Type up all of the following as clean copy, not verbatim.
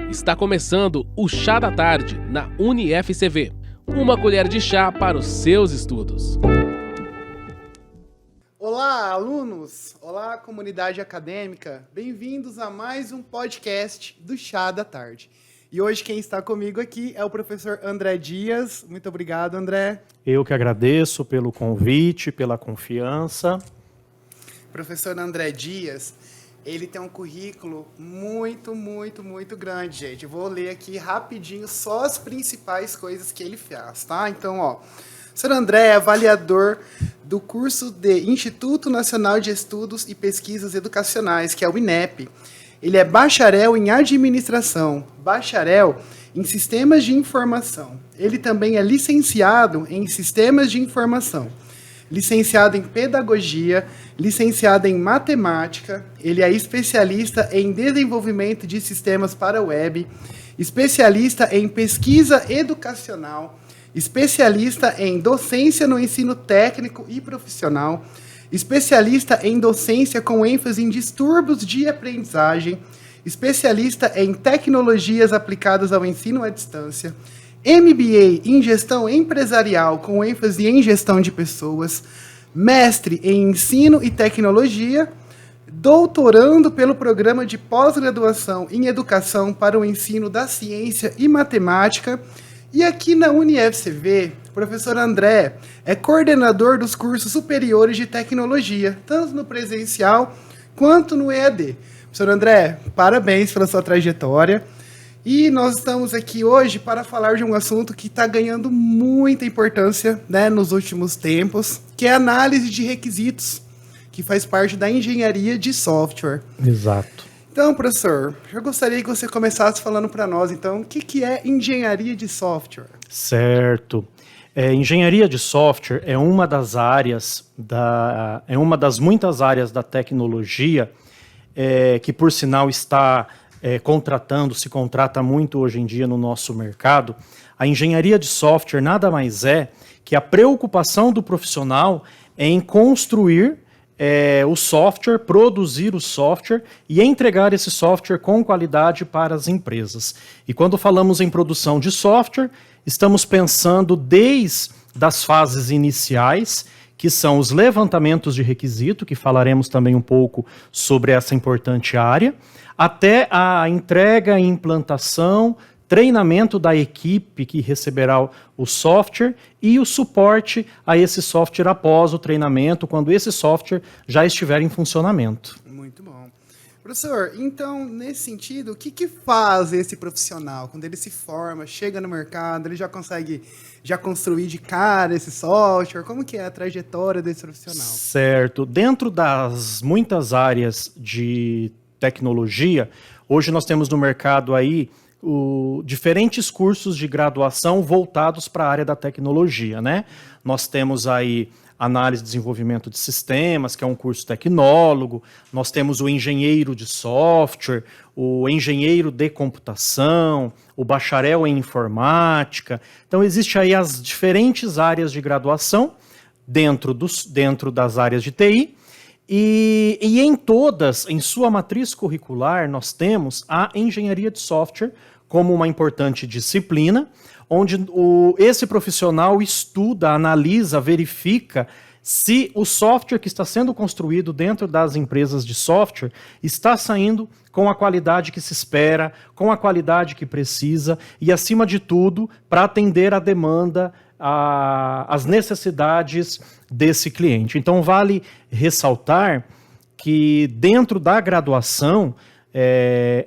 Está começando o Chá da Tarde, na UniFCV. Uma colher de chá para os seus estudos. Olá, alunos! Olá, comunidade acadêmica! Bem-vindos a mais um podcast do Chá da Tarde. E hoje quem está comigo aqui é o professor André Dias. Muito obrigado, André. Eu que agradeço pelo convite, pela confiança. Professor André Dias, ele tem um currículo muito grande, gente. Eu vou ler aqui rapidinho só as principais coisas que ele faz, tá? Então, o professor André é avaliador do curso de Instituto Nacional de Estudos e Pesquisas Educacionais, que é o INEP. Ele é bacharel em administração, bacharel em sistemas de informação. Ele também é licenciado em sistemas de informação, licenciado em pedagogia, licenciado em matemática. Ele é especialista em desenvolvimento de sistemas para web, especialista em pesquisa educacional, especialista em docência no ensino técnico e profissional, especialista em docência com ênfase em distúrbios de aprendizagem, especialista em tecnologias aplicadas ao ensino à distância, MBA em gestão empresarial com ênfase em gestão de pessoas, mestre em ensino e tecnologia, doutorando pelo programa de pós-graduação em educação para o ensino da ciência e matemática. E aqui na UniFCV, o professor André é coordenador dos cursos superiores de tecnologia, tanto no presencial quanto no EAD. Professor André, parabéns pela sua trajetória. E nós estamos aqui hoje para falar de um assunto que está ganhando muita importância, né, nos últimos tempos, que é a análise de requisitos, que faz parte da engenharia de software. Exato. Então, professor, eu gostaria que você começasse falando para nós, então, o que é engenharia de software? Certo. Engenharia de software é uma das áreas, é uma das muitas áreas da tecnologia que, por sinal, está se contrata muito hoje em dia no nosso mercado. A engenharia de software nada mais é que a preocupação do profissional em construir o software, produzir o software e entregar esse software com qualidade para as empresas. E quando falamos em produção de software, estamos pensando desde as fases iniciais, que são os levantamentos de requisito, que falaremos também um pouco sobre essa importante área, até a entrega e implantação, treinamento da equipe que receberá o software e o suporte a esse software após o treinamento, quando esse software já estiver em funcionamento. Muito bom. Professor, então, nesse sentido, o que faz esse profissional? Quando ele se forma, chega no mercado, ele já consegue construir de cara esse software? Como que é a trajetória desse profissional? Certo. Dentro das muitas áreas de tecnologia, hoje nós temos no mercado aí diferentes cursos de graduação voltados para a área da tecnologia, né? Nós temos aí análise e desenvolvimento de sistemas, que é um curso tecnólogo, nós temos o engenheiro de software, o engenheiro de computação, o bacharel em informática. Então, existe aí as diferentes áreas de graduação dentro das áreas de TI, e em todas, em sua matriz curricular, nós temos a engenharia de software como uma importante disciplina, onde esse profissional estuda, analisa, verifica se o software que está sendo construído dentro das empresas de software está saindo com a qualidade que se espera, com a qualidade que precisa e, acima de tudo, para atender a demanda, as necessidades desse cliente. Então, vale ressaltar que dentro da graduação,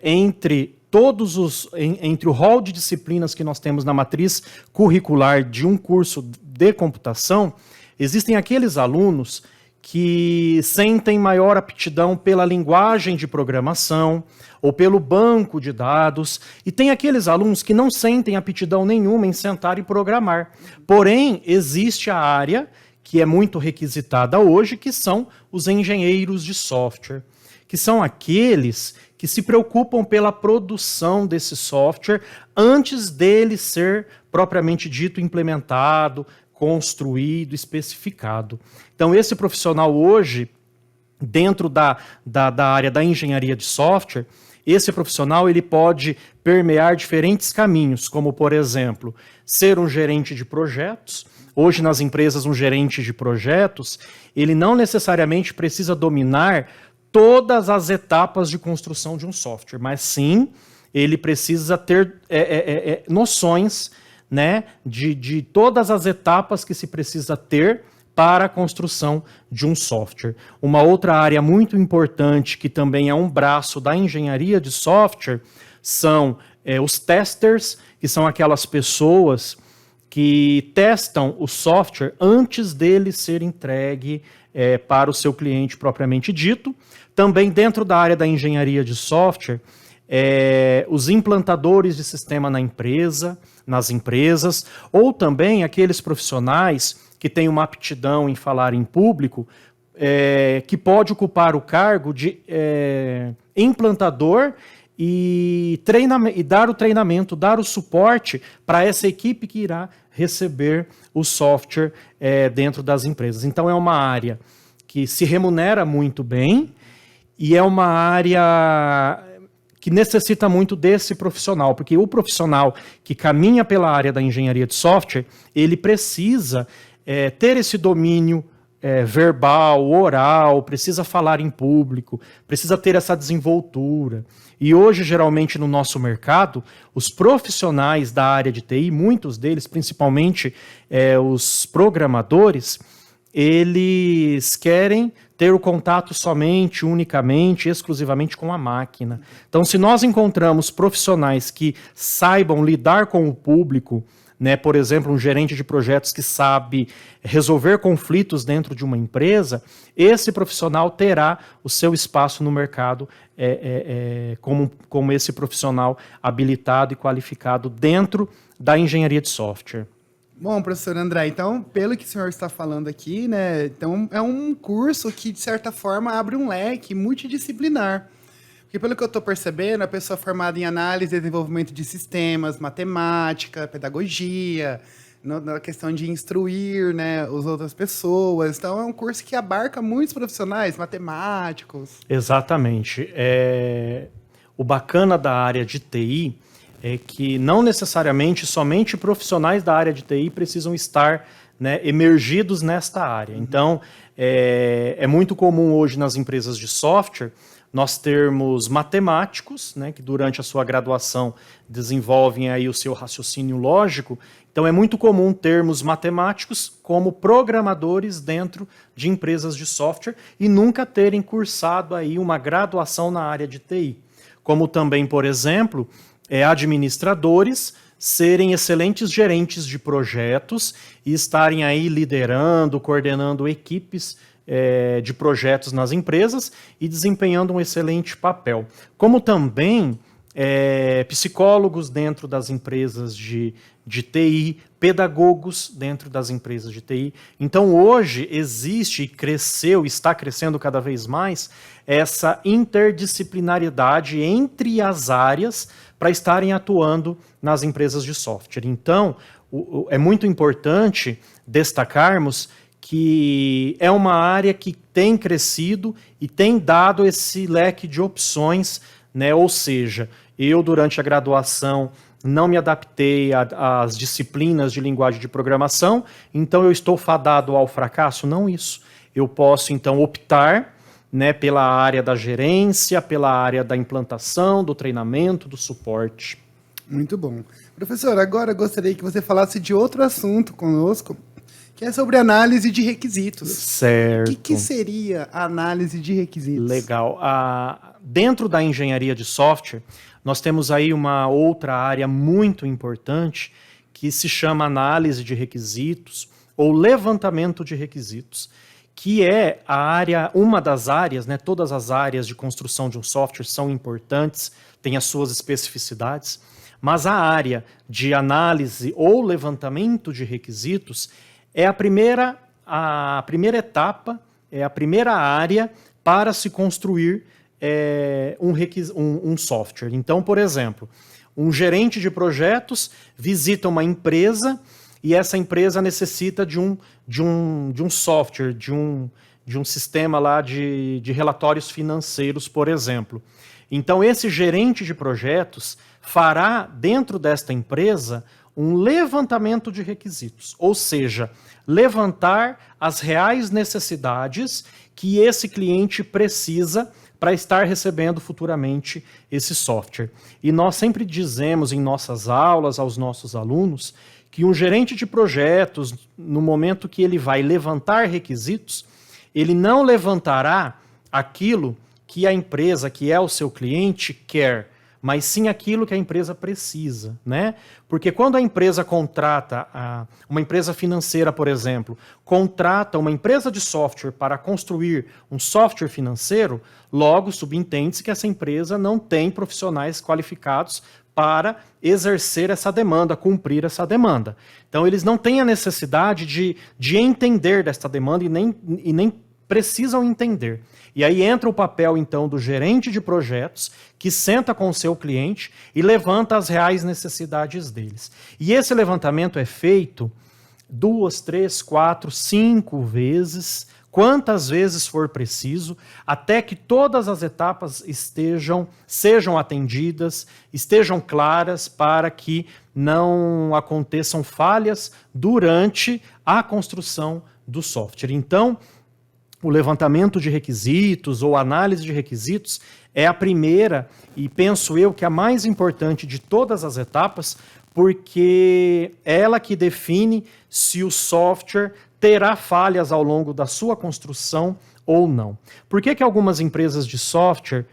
entre o rol de disciplinas que nós temos na matriz curricular de um curso de computação, existem aqueles alunos que sentem maior aptidão pela linguagem de programação ou pelo banco de dados, e tem aqueles alunos que não sentem aptidão nenhuma em sentar e programar. Porém, existe a área que é muito requisitada hoje, que são os engenheiros de software, que são aqueles que se preocupam pela produção desse software antes dele ser propriamente dito implementado, construído, especificado. Então, esse profissional hoje, dentro da área da engenharia de software, esse profissional ele pode permear diferentes caminhos, como, por exemplo, ser um gerente de projetos. Hoje, nas empresas, um gerente de projetos, ele não necessariamente precisa dominar todas as etapas de construção de um software, mas sim, ele precisa ter noções, né, de todas as etapas que se precisa ter para a construção de um software. Uma outra área muito importante, que também é um braço da engenharia de software, são os testers, que são aquelas pessoas que testam o software antes dele ser entregue para o seu cliente propriamente dito. Também dentro da área da engenharia de software, os implantadores de sistema nas empresas, ou também aqueles profissionais que têm uma aptidão em falar em público, que pode ocupar o cargo de implantador e dar o treinamento, dar o suporte para essa equipe que irá receber o software dentro das empresas. Então é uma área que se remunera muito bem e é uma área que necessita muito desse profissional, porque o profissional que caminha pela área da engenharia de software, ele precisa ter esse domínio verbal, oral, precisa falar em público, precisa ter essa desenvoltura. E hoje, geralmente, no nosso mercado, os profissionais da área de TI, muitos deles, principalmente os programadores, eles querem ter o contato somente, unicamente, exclusivamente com a máquina. Então, se nós encontramos profissionais que saibam lidar com o público, né, por exemplo, um gerente de projetos que sabe resolver conflitos dentro de uma empresa, esse profissional terá o seu espaço no mercado como esse profissional habilitado e qualificado dentro da engenharia de software. Bom, professor André, então, pelo que o senhor está falando aqui, né, então é um curso que, de certa forma, abre um leque multidisciplinar. Porque, pelo que eu estou percebendo, a pessoa formada em análise e desenvolvimento de sistemas, matemática, pedagogia, na questão de instruir, né, as outras pessoas. Então, é um curso que abarca muitos profissionais, matemáticos. Exatamente. O bacana da área de TI é que não necessariamente somente profissionais da área de TI precisam estar, né, emergidos nesta área. Então, é muito comum hoje nas empresas de software nós termos matemáticos, né, que durante a sua graduação desenvolvem aí o seu raciocínio lógico. Então, é muito comum termos matemáticos como programadores dentro de empresas de software e nunca terem cursado aí uma graduação na área de TI. Como também, por exemplo, administradores serem excelentes gerentes de projetos e estarem aí liderando, coordenando equipes de projetos nas empresas e desempenhando um excelente papel. Como também psicólogos dentro das empresas de TI, pedagogos dentro das empresas de TI. Então, hoje existe, está crescendo cada vez mais, essa interdisciplinaridade entre as áreas para estarem atuando nas empresas de software. Então, é muito importante destacarmos que é uma área que tem crescido e tem dado esse leque de opções, né? Ou seja, eu, durante a graduação, não me adaptei às disciplinas de linguagem de programação, então eu estou fadado ao fracasso? Não isso. Eu posso, então, optar, né, pela área da gerência, pela área da implantação, do treinamento, do suporte. Muito bom. Professor, agora eu gostaria que você falasse de outro assunto conosco, que é sobre análise de requisitos. Certo. O que seria a análise de requisitos? Legal. Dentro da engenharia de software, nós temos aí uma outra área muito importante que se chama análise de requisitos ou levantamento de requisitos, que é uma das áreas, né, todas as áreas de construção de um software são importantes, têm as suas especificidades, mas a área de análise ou levantamento de requisitos é a primeira etapa, é a primeira área para se construir um software. Então, por exemplo, um gerente de projetos visita uma empresa e essa empresa necessita de um software, de um sistema lá de relatórios financeiros, por exemplo. Então, esse gerente de projetos fará, dentro desta empresa, um levantamento de requisitos, ou seja, levantar as reais necessidades que esse cliente precisa para estar recebendo futuramente esse software. E nós sempre dizemos em nossas aulas aos nossos alunos que um gerente de projetos, no momento que ele vai levantar requisitos, ele não levantará aquilo que a empresa, que é o seu cliente, quer, mas sim aquilo que a empresa precisa, né? Porque quando a empresa contrata, uma empresa financeira, por exemplo, contrata uma empresa de software para construir um software financeiro, logo subentende-se que essa empresa não tem profissionais qualificados para exercer essa demanda, cumprir essa demanda. Então, eles não têm a necessidade de entender desta demanda e nem precisam entender. E aí entra o papel, então, do gerente de projetos, que senta com o seu cliente e levanta as reais necessidades deles. E esse levantamento é feito 2, 3, 4, 5 vezes, quantas vezes for preciso, até que todas as etapas sejam atendidas, estejam claras para que não aconteçam falhas durante a construção do software. Então, o levantamento de requisitos ou análise de requisitos é a primeira e penso eu que a mais importante de todas as etapas, porque é ela que define se o software terá falhas ao longo da sua construção ou não. Por que algumas empresas de software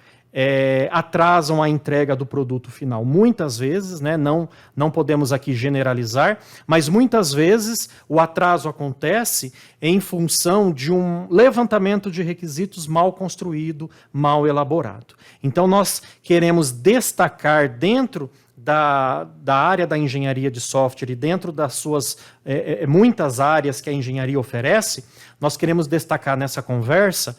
atrasam a entrega do produto final? Muitas vezes, né, não podemos aqui generalizar, mas muitas vezes o atraso acontece em função de um levantamento de requisitos mal construído, mal elaborado. Então nós queremos destacar dentro da área da engenharia de software e dentro das suas muitas áreas que a engenharia oferece, nós queremos destacar nessa conversa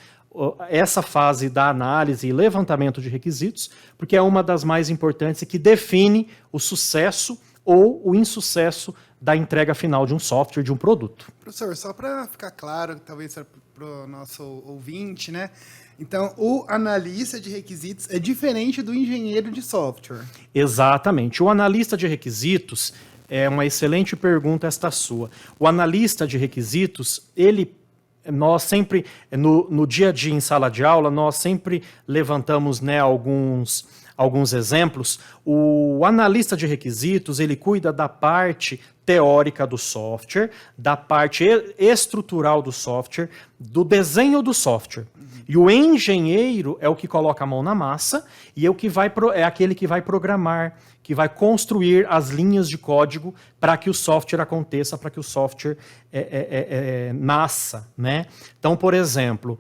essa fase da análise e levantamento de requisitos, porque é uma das mais importantes e que define o sucesso ou o insucesso da entrega final de um software, de um produto. Professor, só para ficar claro, talvez para o nosso ouvinte, né? Então, o analista de requisitos é diferente do engenheiro de software. Exatamente. O analista de requisitos, é uma excelente pergunta esta sua. O analista de requisitos, nós sempre, no dia a dia em sala de aula, nós sempre levantamos, né, alguns exemplos. O analista de requisitos, ele cuida da parte teórica do software, da parte estrutural do software, do desenho do software. E o engenheiro é o que coloca a mão na massa e é aquele que vai programar, que vai construir as linhas de código para que o software aconteça, para que o software nasça, né? Então, por exemplo,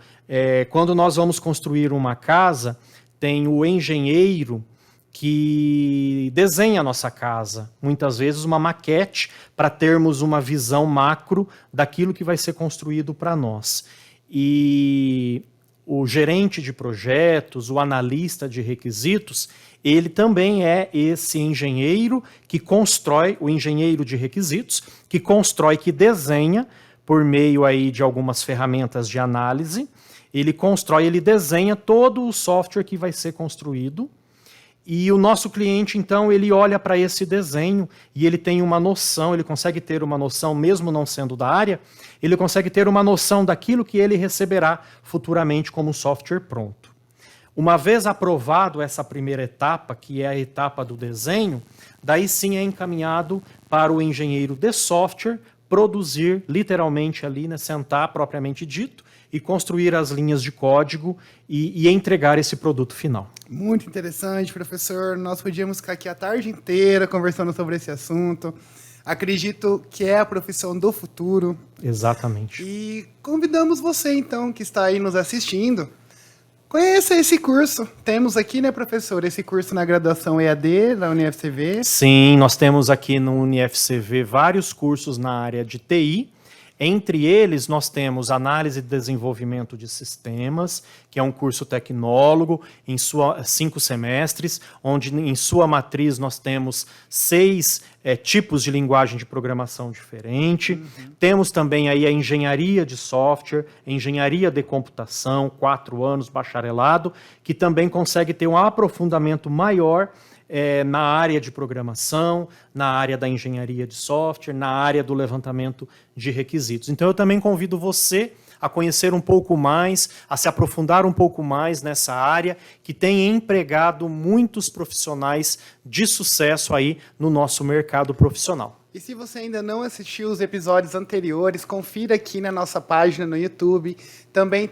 quando nós vamos construir uma casa, tem o engenheiro que desenha a nossa casa, muitas vezes uma maquete, para termos uma visão macro daquilo que vai ser construído para nós. E o gerente de projetos, o analista de requisitos, ele também é esse engenheiro que constrói, o engenheiro de requisitos, que constrói, que desenha, por meio aí de algumas ferramentas de análise, ele constrói, ele desenha todo o software que vai ser construído, e o nosso cliente, então, ele olha para esse desenho e ele tem uma noção, ele consegue ter uma noção, mesmo não sendo da área, ele consegue ter uma noção daquilo que ele receberá futuramente como software pronto. Uma vez aprovado essa primeira etapa, que é a etapa do desenho, daí sim é encaminhado para o engenheiro de software produzir, literalmente ali, né, sentar propriamente dito, e construir as linhas de código e entregar esse produto final. Muito interessante, professor. Nós podíamos ficar aqui a tarde inteira conversando sobre esse assunto. Acredito que é a profissão do futuro. Exatamente. E convidamos você, então, que está aí nos assistindo, conheça esse curso. Temos aqui, né, professor, esse curso na graduação EAD da UniFCV. Sim, nós temos aqui no UniFCV vários cursos na área de TI. Entre eles, nós temos análise e desenvolvimento de sistemas, que é um curso tecnólogo em 5 semestres, onde em sua matriz nós temos 6 tipos de linguagem de programação diferente. Temos também aí a engenharia de software, engenharia de computação, 4 anos, bacharelado, que também consegue ter um aprofundamento maior na área de programação, na área da engenharia de software, na área do levantamento de requisitos. Então eu também convido você a conhecer um pouco mais, a se aprofundar um pouco mais nessa área, que tem empregado muitos profissionais de sucesso aí no nosso mercado profissional. E se você ainda não assistiu os episódios anteriores, confira aqui na nossa página no YouTube. Também